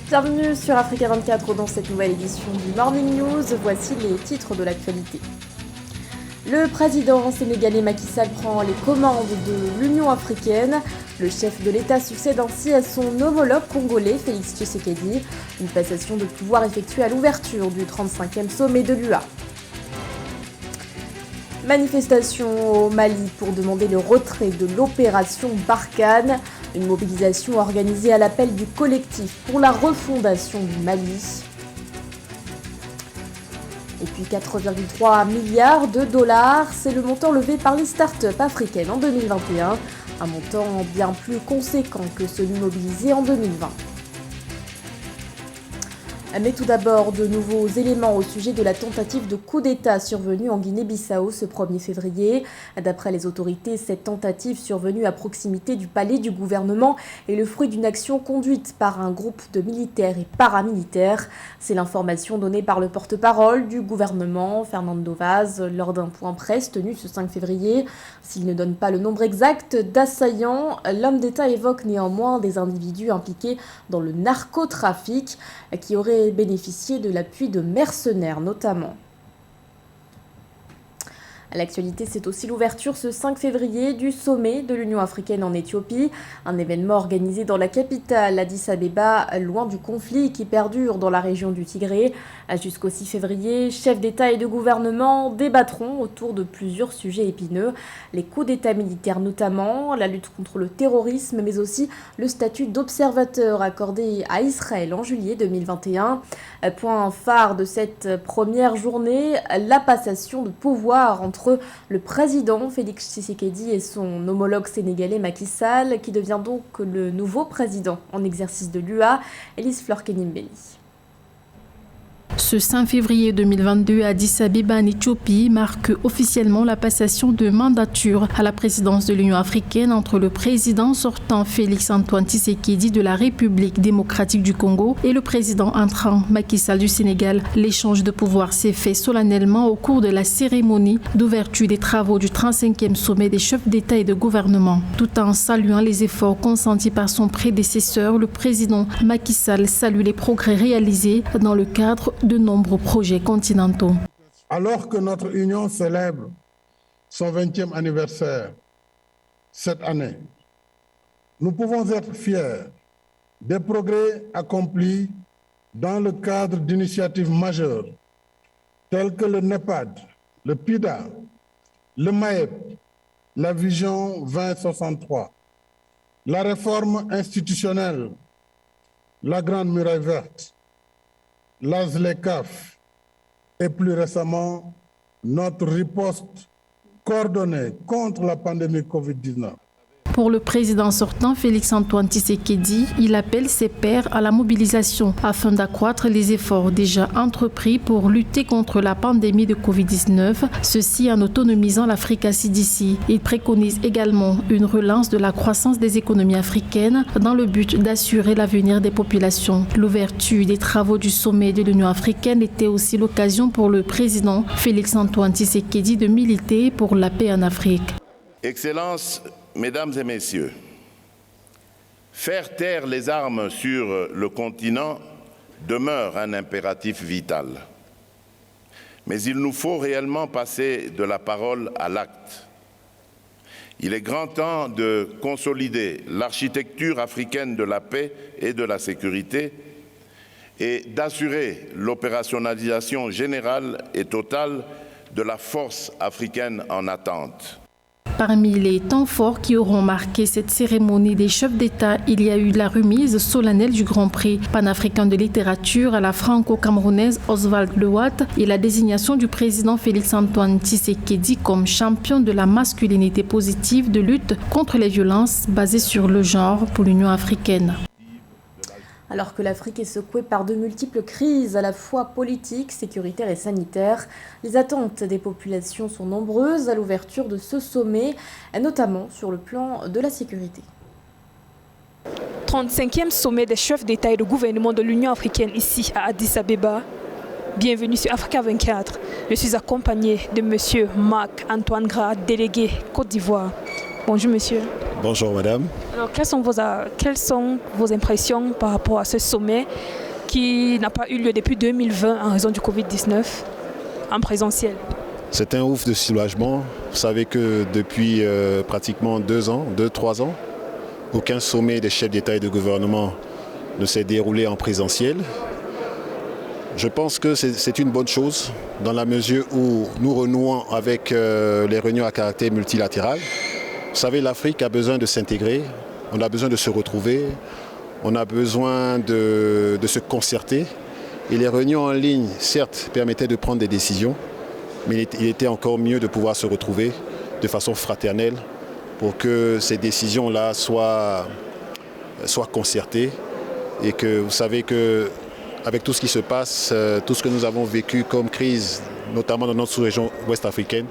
Bienvenue sur Africa 24 dans cette nouvelle édition du Morning News. Voici les titres de l'actualité. Le président sénégalais Macky Sall prend les commandes de l'Union africaine. Le chef de l'État succède ainsi à son homologue congolais Félix Tshisekedi. Une passation de pouvoir effectuée à l'ouverture du 35e sommet de l'UA. Manifestation au Mali pour demander le retrait de l'opération Barkhane. Une mobilisation organisée à l'appel du collectif pour la refondation du Mali. Et puis 4,3 milliards de dollars, c'est le montant levé par les startups africaines en 2021. Un montant bien plus conséquent que celui mobilisé en 2020. Mais tout d'abord, de nouveaux éléments au sujet de la tentative de coup d'État survenue en Guinée-Bissau ce 1er février. D'après les autorités, cette tentative survenue à proximité du palais du gouvernement est le fruit d'une action conduite par un groupe de militaires et paramilitaires. C'est l'information donnée par le porte-parole du gouvernement, Fernando Vaz, lors d'un point presse tenu ce 5 février. S'il ne donne pas le nombre exact d'assaillants, l'homme d'État évoque néanmoins des individus impliqués dans le narcotrafic qui auraient bénéficié de l'appui de mercenaires notamment. À l'actualité, c'est aussi l'ouverture ce 5 février du sommet de l'Union africaine en Éthiopie, un événement organisé dans la capitale Addis Abeba, loin du conflit qui perdure dans la région du Tigré. Jusqu'au 6 février, chefs d'État et de gouvernement débattront autour de plusieurs sujets épineux, les coups d'État militaires notamment, la lutte contre le terrorisme, mais aussi le statut d'observateur accordé à Israël en juillet 2021. Point phare de cette première journée, la passation de pouvoir entre le président Félix Tshisekedi et son homologue sénégalais Macky Sall, qui devient donc le nouveau président en exercice de l'UA, Elise Fleur-Kenimbeni. Ce 5 février 2022 à Addis Abeba en Éthiopie marque officiellement la passation de mandature à la présidence de l'Union africaine entre le président sortant Félix-Antoine Tshisekedi de la République démocratique du Congo et le président entrant Macky Sall du Sénégal. L'échange de pouvoir s'est fait solennellement au cours de la cérémonie d'ouverture des travaux du 35e sommet des chefs d'État et de gouvernement. Tout en saluant les efforts consentis par son prédécesseur, le président Macky Sall salue les progrès réalisés dans le cadre de nombreux projets continentaux. Alors que notre Union célèbre son 20e anniversaire cette année, nous pouvons être fiers des progrès accomplis dans le cadre d'initiatives majeures telles que le NEPAD, le PIDA, le MAEP, la Vision 2063, la réforme institutionnelle, la Grande Muraille Verte, l'ASLECAF et plus récemment notre riposte coordonnée contre la pandémie Covid-19. Pour le président sortant Félix-Antoine Tshisekedi, il appelle ses pairs à la mobilisation afin d'accroître les efforts déjà entrepris pour lutter contre la pandémie de Covid-19, ceci en autonomisant l'Africa CDC. Il préconise également une relance de la croissance des économies africaines dans le but d'assurer l'avenir des populations. L'ouverture des travaux du sommet de l'Union africaine était aussi l'occasion pour le président Félix-Antoine Tshisekedi de militer pour la paix en Afrique. Excellences, Mesdames et Messieurs, faire taire les armes sur le continent demeure un impératif vital. Mais il nous faut réellement passer de la parole à l'acte. Il est grand temps de consolider l'architecture africaine de la paix et de la sécurité et d'assurer l'opérationnalisation générale et totale de la force africaine en attente. Parmi les temps forts qui auront marqué cette cérémonie des chefs d'État, il y a eu la remise solennelle du Grand Prix panafricain de littérature à la franco-camerounaise Oswald Lewat et la désignation du président Félix-Antoine Tshisekedi comme champion de la masculinité positive de lutte contre les violences basées sur le genre pour l'Union africaine. Alors que l'Afrique est secouée par de multiples crises, à la fois politiques, sécuritaires et sanitaires, les attentes des populations sont nombreuses à l'ouverture de ce sommet, notamment sur le plan de la sécurité. 35e sommet des chefs d'État et de gouvernement de l'Union africaine ici à Addis Abeba. Bienvenue sur Africa 24. Je suis accompagné de M. Marc-Antoine Gras, délégué Côte d'Ivoire. Bonjour monsieur. Bonjour madame. Alors, quelles sont vos impressions par rapport à ce sommet qui n'a pas eu lieu depuis 2020 en raison du Covid-19 en présentiel? C'est un ouf de soulagement. Vous savez que depuis pratiquement 2-3 ans, aucun sommet des chefs d'État et de gouvernement ne s'est déroulé en présentiel. Je pense que c'est une bonne chose dans la mesure où nous renouons avec les réunions à caractère multilatéral. Vous savez, l'Afrique a besoin de s'intégrer, on a besoin de se retrouver, on a besoin de se concerter. Et les réunions en ligne, certes, permettaient de prendre des décisions, mais il était encore mieux de pouvoir se retrouver de façon fraternelle pour que ces décisions-là soient concertées et que vous savez qu'avec tout ce qui se passe, tout ce que nous avons vécu comme crise, notamment dans notre sous-région ouest africaine,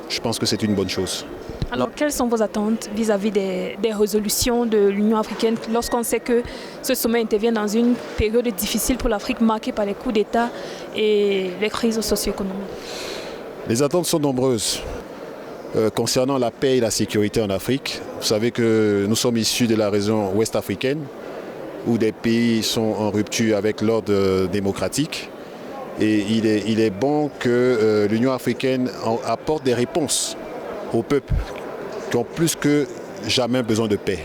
je pense que c'est une bonne chose. Alors, quelles sont vos attentes vis-à-vis des résolutions de l'Union africaine lorsqu'on sait que ce sommet intervient dans une période difficile pour l'Afrique marquée par les coups d'État et les crises socio-économiques? Les attentes sont nombreuses. Concernant la paix et la sécurité en Afrique, vous savez que nous sommes issus de la région ouest africaine où des pays sont en rupture avec l'ordre démocratique. Et il est bon que l'Union africaine apporte des réponses aux peuples qui ont plus que jamais besoin de paix.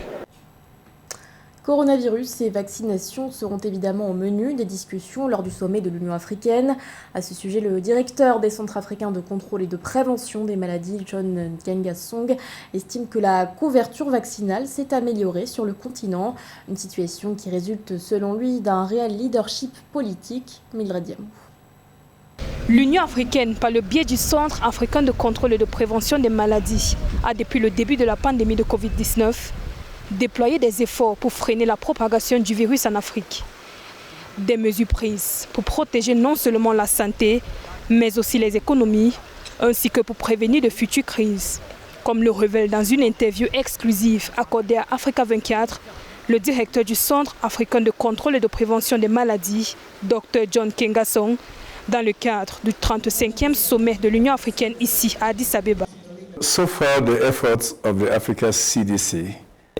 Coronavirus et vaccination seront évidemment au menu des discussions lors du sommet de l'Union africaine. À ce sujet, le directeur des centres africains de contrôle et de prévention des maladies, John Nkengasong, estime que la couverture vaccinale s'est améliorée sur le continent. Une situation qui résulte selon lui d'un réel leadership politique. Mildred Diamou. L'Union africaine, par le biais du Centre africain de contrôle et de prévention des maladies, a depuis le début de la pandémie de Covid-19 déployé des efforts pour freiner la propagation du virus en Afrique. Des mesures prises pour protéger non seulement la santé, mais aussi les économies, ainsi que pour prévenir de futures crises. Comme le révèle dans une interview exclusive accordée à Africa 24, le directeur du Centre africain de contrôle et de prévention des maladies, Dr John Nkengasong, dans le cadre du 35e sommet de l'Union africaine ici à Addis Abeba. So far, the efforts of the Africa CDC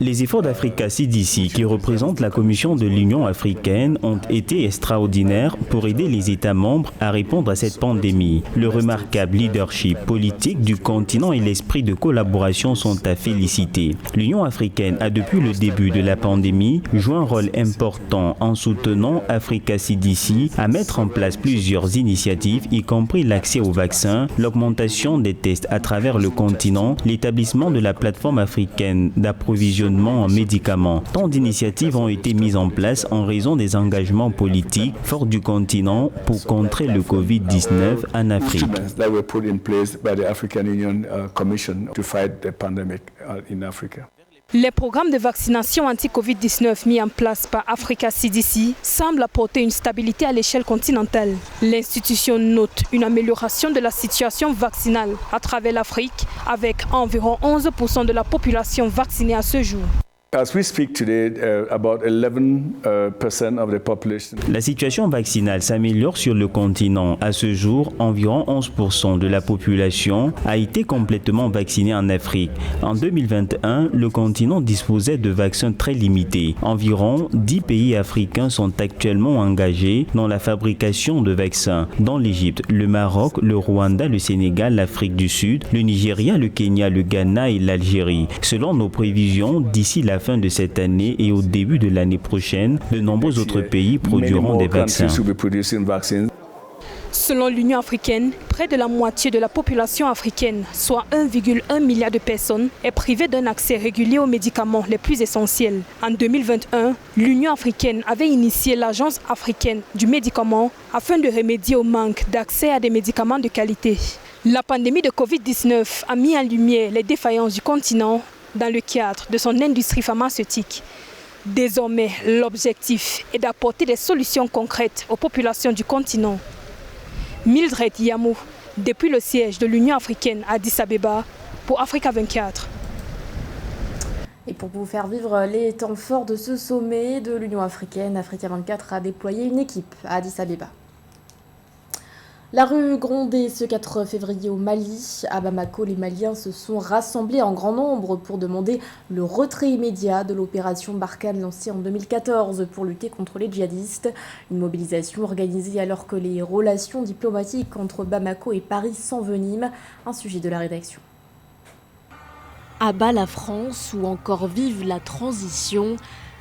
Les efforts d'Africa CDC, qui représente la Commission de l'Union africaine, ont été extraordinaires pour aider les États membres à répondre à cette pandémie. Le remarquable leadership politique du continent et l'esprit de collaboration sont à féliciter. L'Union africaine a depuis le début de la pandémie joué un rôle important en soutenant Africa CDC à mettre en place plusieurs initiatives, y compris l'accès aux vaccins, l'augmentation des tests à travers le continent, l'établissement de la plateforme africaine d'approvisionnement en médicaments. Tant d'initiatives ont été mises en place en raison des engagements politiques forts du continent pour contrer le Covid-19 en Afrique. Les programmes de vaccination anti-Covid-19 mis en place par Africa CDC semblent apporter une stabilité à l'échelle continentale. L'institution note une amélioration de la situation vaccinale à travers l'Afrique, avec environ 11% de la population vaccinée à ce jour. As we speak today, about 11% of the population. La situation vaccinale s'améliore sur le continent. À ce jour, environ 11% de la population a été complètement vaccinée en Afrique. En 2021, le continent disposait de vaccins très limités. Environ 10 pays africains sont actuellement engagés dans la fabrication de vaccins, dont l'Égypte, le Maroc, le Rwanda, le Sénégal, l'Afrique du Sud, le Nigeria, le Kenya, le Ghana et l'Algérie. Selon nos prévisions, d'ici la fin de cette année et au début de l'année prochaine, de nombreux autres pays produiront des vaccins. Selon l'Union africaine, près de la moitié de la population africaine, soit 1,1 milliard de personnes, est privée d'un accès régulier aux médicaments les plus essentiels. En 2021, l'Union africaine avait initié l'Agence africaine du médicament afin de remédier au manque d'accès à des médicaments de qualité. La pandémie de Covid-19 a mis en lumière les défaillances du continent dans le cadre de son industrie pharmaceutique. Désormais, l'objectif est d'apporter des solutions concrètes aux populations du continent. Mildred Diamou, depuis le siège de l'Union africaine à Addis Abeba, pour Africa 24. Et pour vous faire vivre les temps forts de ce sommet de l'Union africaine, Africa 24 a déployé une équipe à Addis Abeba. La rue grondait ce 4 février au Mali. À Bamako, les Maliens se sont rassemblés en grand nombre pour demander le retrait immédiat de l'opération Barkhane lancée en 2014 pour lutter contre les djihadistes. Une mobilisation organisée alors que les relations diplomatiques entre Bamako et Paris s'enveniment. Un sujet de la rédaction. À bas la France ou encore vive la transition.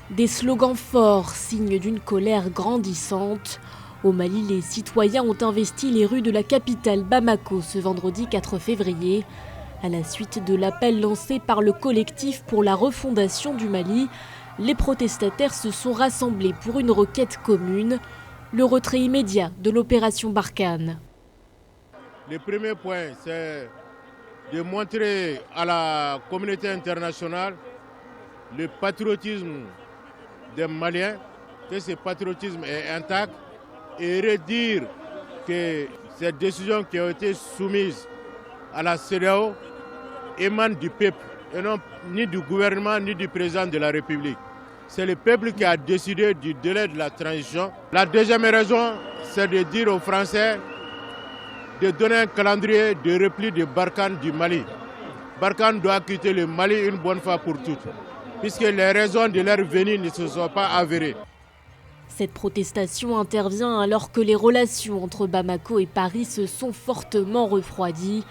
Des slogans forts, signes d'une colère grandissante. Au Mali, les citoyens ont investi les rues de la capitale Bamako ce vendredi 4 février. À la suite de l'appel lancé par le collectif pour la refondation du Mali, les protestataires se sont rassemblés pour une requête commune, le retrait immédiat de l'opération Barkhane. Le premier point, c'est de montrer à la communauté internationale le patriotisme des Maliens, que ce patriotisme est intact, et redire que ces décisions qui ont été soumises à la CEDEAO émanent du peuple, et non ni du gouvernement ni du président de la République. C'est le peuple qui a décidé du délai de la transition. La deuxième raison, c'est de dire aux Français de donner un calendrier de repli de Barkhane du Mali. Barkhane doit quitter le Mali une bonne fois pour toutes, puisque les raisons de leur venue ne se sont pas avérées. Cette protestation intervient alors que les relations entre Bamako et Paris se sont fortement refroidies.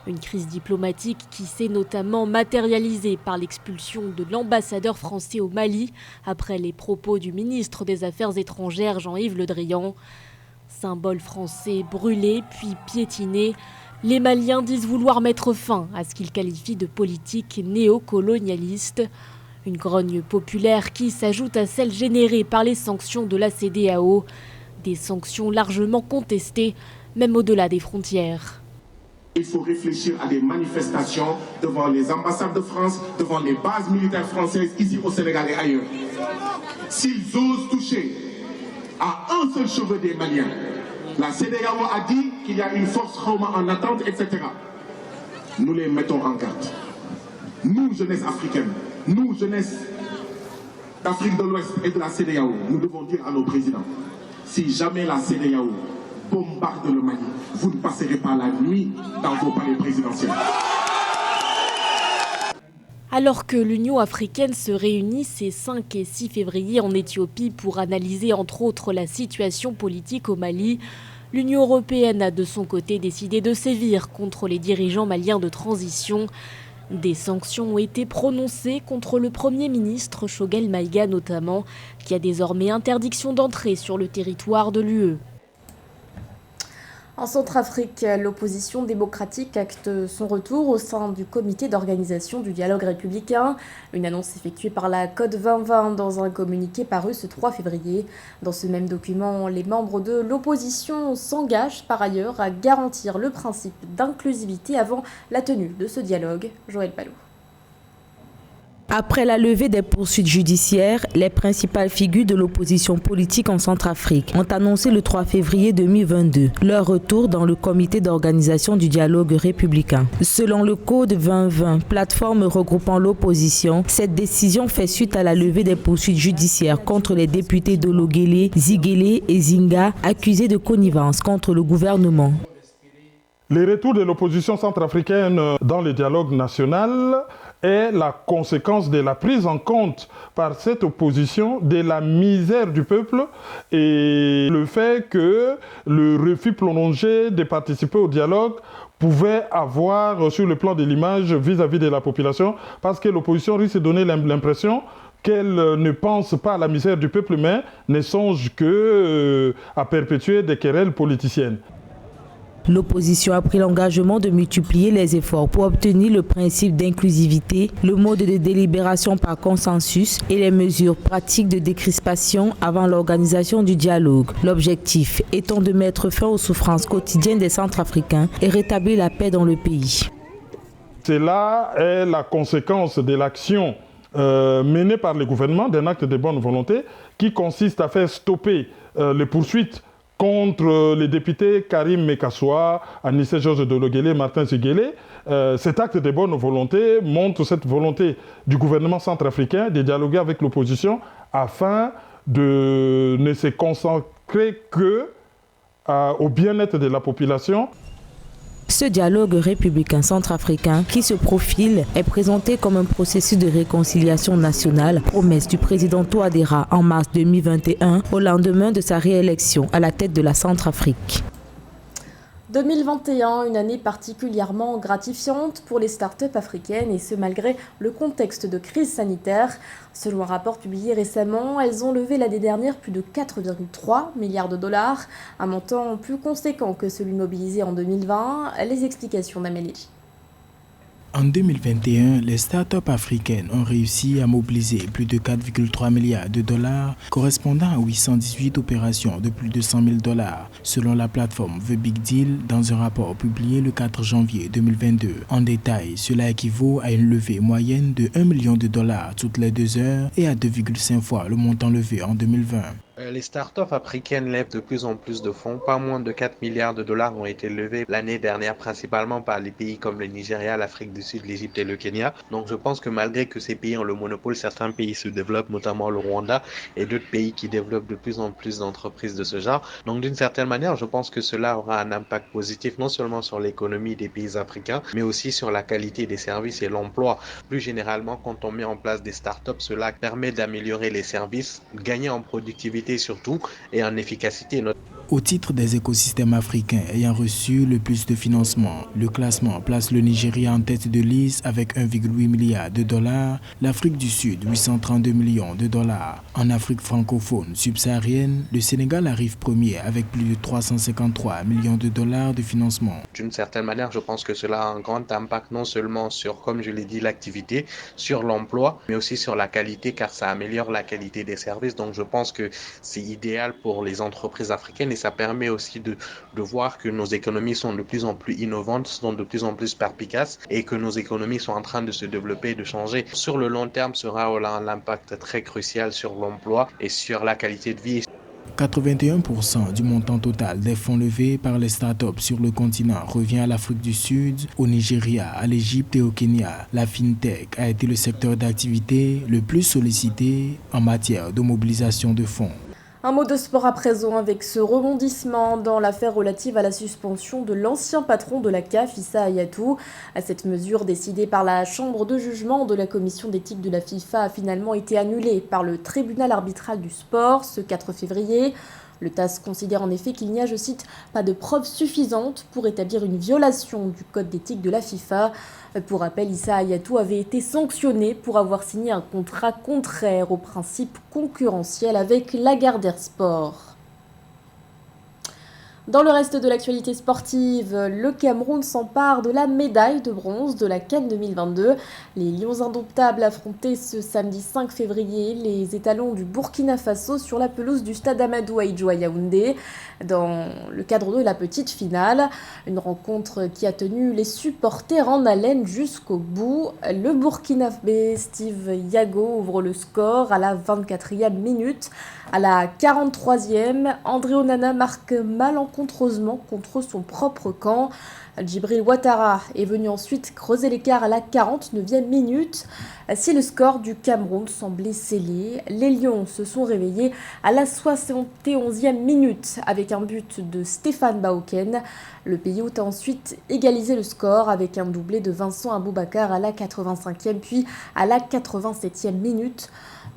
Une crise diplomatique qui s'est notamment matérialisée par l'expulsion de l'ambassadeur français au Mali après les propos du ministre des Affaires étrangères Jean-Yves Le Drian. Symbole français brûlé puis piétiné, les Maliens disent vouloir mettre fin à ce qu'ils qualifient de politique néocolonialiste. Une grogne populaire qui s'ajoute à celle générée par les sanctions de la CEDEAO. Des sanctions largement contestées, même au-delà des frontières. Il faut réfléchir à des manifestations devant les ambassades de France, devant les bases militaires françaises, ici au Sénégal et ailleurs. S'ils osent toucher à un seul cheveu des Maliens, la CEDEAO a dit qu'il y a une force Romain en attente, etc. Nous les mettons en garde. Nous, jeunesse africaine, nous, jeunesse d'Afrique de l'Ouest et de la CEDEAO, nous devons dire à nos présidents, si jamais la CEDEAO bombarde le Mali, vous ne passerez pas la nuit dans vos palais présidentiels. Alors que l'Union africaine se réunit ces 5 et 6 février en Éthiopie pour analyser entre autres la situation politique au Mali, l'Union européenne a de son côté décidé de sévir contre les dirigeants maliens de transition. Des sanctions ont été prononcées contre le Premier ministre Choguel Maïga notamment, qui a désormais interdiction d'entrée sur le territoire de l'UE. En Centrafrique, l'opposition démocratique acte son retour au sein du comité d'organisation du dialogue républicain. Une annonce effectuée par la Code 2020 dans un communiqué paru ce 3 février. Dans ce même document, les membres de l'opposition s'engagent par ailleurs à garantir le principe d'inclusivité avant la tenue de ce dialogue. Joël Palou. Après la levée des poursuites judiciaires, les principales figures de l'opposition politique en Centrafrique ont annoncé le 3 février 2022 leur retour dans le comité d'organisation du dialogue républicain. Selon le Code 2020, plateforme regroupant l'opposition, cette décision fait suite à la levée des poursuites judiciaires contre les députés d'Ologele, Ziguele et Zinga accusés de connivence contre le gouvernement. Le retour de l'opposition centrafricaine dans le dialogue national est la conséquence de la prise en compte par cette opposition de la misère du peuple et le fait que le refus prolongé de participer au dialogue pouvait avoir sur le plan de l'image vis-à-vis de la population, parce que l'opposition risque de donner l'impression qu'elle ne pense pas à la misère du peuple, mais ne songe qu'à perpétuer des querelles politiciennes. L'opposition a pris l'engagement de multiplier les efforts pour obtenir le principe d'inclusivité, le mode de délibération par consensus et les mesures pratiques de décrispation avant l'organisation du dialogue. L'objectif étant de mettre fin aux souffrances quotidiennes des Centrafricains et rétablir la paix dans le pays. Cela est la conséquence de l'action menée par le gouvernement, d'un acte de bonne volonté qui consiste à faire stopper les poursuites contre les députés Karim Mekassoua, Anissé Georges Dologele, Martin Ziguele. Cet acte de bonne volonté montre cette volonté du gouvernement centrafricain de dialoguer avec l'opposition afin de ne se consacrer que au bien-être de la population. Ce dialogue républicain centrafricain qui se profile est présenté comme un processus de réconciliation nationale, promesse du président Touadéra en mars 2021 au lendemain de sa réélection à la tête de la Centrafrique. 2021, une année particulièrement gratifiante pour les startups africaines et ce malgré le contexte de crise sanitaire. Selon un rapport publié récemment, elles ont levé l'année dernière plus de 4,3 milliards de dollars, un montant plus conséquent que celui mobilisé en 2020. Les explications d'Amélie. En 2021, les startups africaines ont réussi à mobiliser plus de 4,3 milliards de dollars, correspondant à 818 opérations de plus de 100 000 dollars, selon la plateforme The Big Deal dans un rapport publié le 4 janvier 2022. En détail, cela équivaut à une levée moyenne de 1 million de dollars toutes les 2 heures et à 2,5 fois le montant levé en 2020. Les startups africaines lèvent de plus en plus de fonds. Pas moins de 4 milliards de dollars ont été levés l'année dernière, principalement par les pays comme le Nigeria, l'Afrique du Sud, l'Égypte et le Kenya. Donc je pense que malgré que ces pays ont le monopole, certains pays se développent, notamment le Rwanda et d'autres pays qui développent de plus en plus d'entreprises de ce genre. Donc d'une certaine manière, je pense que cela aura un impact positif non seulement sur l'économie des pays africains, mais aussi sur la qualité des services et l'emploi. Plus généralement, quand on met en place des startups, cela permet d'améliorer les services, gagner en productivité surtout et en efficacité. Au titre des écosystèmes africains ayant reçu le plus de financement, le classement place le Nigeria en tête de liste avec 1,8 milliard de dollars, l'Afrique du Sud 832 millions de dollars. En Afrique francophone subsaharienne, le Sénégal arrive premier avec plus de 353 millions de dollars de financement. D'une certaine manière, je pense que cela a un grand impact non seulement sur, comme je l'ai dit, l'activité, sur l'emploi, mais aussi sur la qualité car ça améliore la qualité des services. Donc je pense que c'est idéal pour les entreprises africaines et ça permet aussi de voir que nos économies sont de plus en plus innovantes, sont de plus en plus perspicaces et que nos économies sont en train de se développer et de changer. Sur le long terme, sera l'impact très crucial sur l'emploi et sur la qualité de vie. 81% du montant total des fonds levés par les startups sur le continent revient à l'Afrique du Sud, au Nigeria, à l'Égypte et au Kenya. La FinTech a été le secteur d'activité le plus sollicité en matière de mobilisation de fonds. Un mot de sport à présent avec ce rebondissement dans l'affaire relative à la suspension de l'ancien patron de la CAF, Issa Hayatou. Cette mesure décidée par la chambre de jugement de la commission d'éthique de la FIFA a finalement été annulée par le tribunal arbitral du sport ce 4 février. Le TAS considère en effet qu'il n'y a, je cite, pas de preuves suffisantes pour établir une violation du code d'éthique de la FIFA. Pour rappel, Issa Hayatou avait été sanctionné pour avoir signé un contrat contraire aux principes concurrentiels avec Lagardère Sport. Dans le reste de l'actualité sportive, le Cameroun s'empare de la médaille de bronze de la CAN 2022. Les Lions indomptables affrontaient ce samedi 5 février les étalons du Burkina Faso sur la pelouse du stade Amadou Ahidjo à Yaoundé dans le cadre de la petite finale. Une rencontre qui a tenu les supporters en haleine jusqu'au bout. Le Burkinabé Steve Yago ouvre le score à la 24e minute. À la 43e, André Onana marque malencontreusement contre son propre camp. Djibril Ouattara est venu ensuite creuser l'écart à la 49e minute. Si le score du Cameroun semblait scellé, les Lions se sont réveillés à la 71e minute avec un but de Stéphane Baoken. Le pays a ensuite égalisé le score avec un doublé de Vincent Aboubakar à la 85e puis à la 87e minute.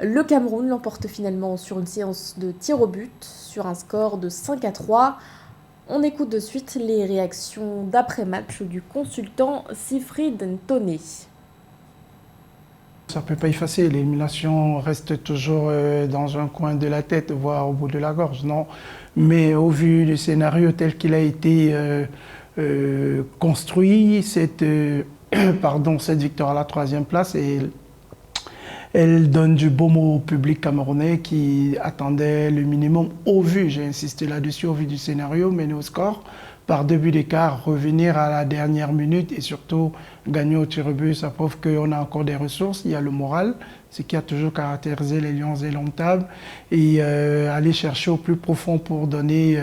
Le Cameroun l'emporte finalement sur une séance de tir au but sur un score de 5-3. On écoute de suite les réactions d'après-match du consultant Sifrid Ntoné. Ça ne peut pas effacer, l'élimination reste toujours dans un coin de la tête, voire au bout de la gorge, non. Mais au vu du scénario tel qu'il a été construit, cette victoire à la 3e place, elle donne du baume au public camerounais qui attendait le minimum au vu, j'ai insisté là-dessus, au vu du scénario, mené au score, par 2 buts d'écart, revenir à la dernière minute et surtout gagner au tir au but. Ça prouve qu'on a encore des ressources, il y a le moral, ce qui a toujours caractérisé les Lions indomptables, et aller chercher au plus profond pour donner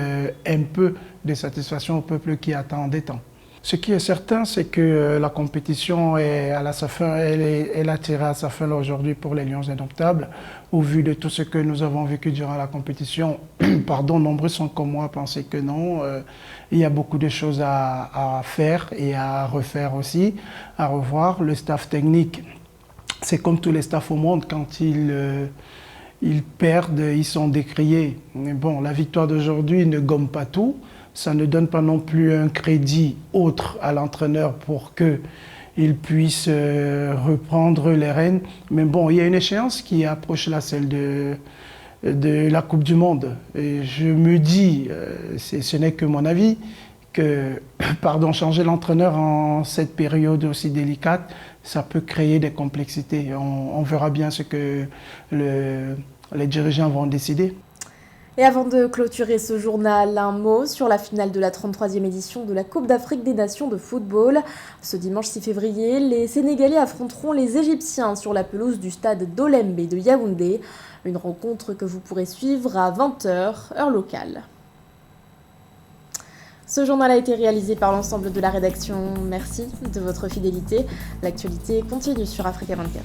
un peu de satisfaction au peuple qui attendait tant. Ce qui est certain, c'est que la compétition est à sa fin, elle a tiré à sa fin aujourd'hui pour les Lions Indomptables. Au vu de tout ce que nous avons vécu durant la compétition, nombreux sont comme moi à penser que non. Il y a beaucoup de choses à faire et à refaire aussi, à revoir. Le staff technique, c'est comme tous les staffs au monde, quand ils perdent, ils sont décriés. Mais bon, la victoire d'aujourd'hui ne gomme pas tout. Ça ne donne pas non plus un crédit autre à l'entraîneur pour qu'il puisse reprendre les rênes. Mais bon, il y a une échéance qui approche là, celle de la Coupe du Monde. Et je me dis, ce n'est que mon avis, que changer l'entraîneur en cette période aussi délicate, ça peut créer des complexités. On verra bien ce que les dirigeants vont décider. Et avant de clôturer ce journal, un mot sur la finale de la 33e édition de la Coupe d'Afrique des Nations de football. Ce dimanche 6 février, les Sénégalais affronteront les Égyptiens sur la pelouse du stade d'Olembe de Yaoundé. Une rencontre que vous pourrez suivre à 20h, heure locale. Ce journal a été réalisé par l'ensemble de la rédaction. Merci de votre fidélité. L'actualité continue sur Africa 24.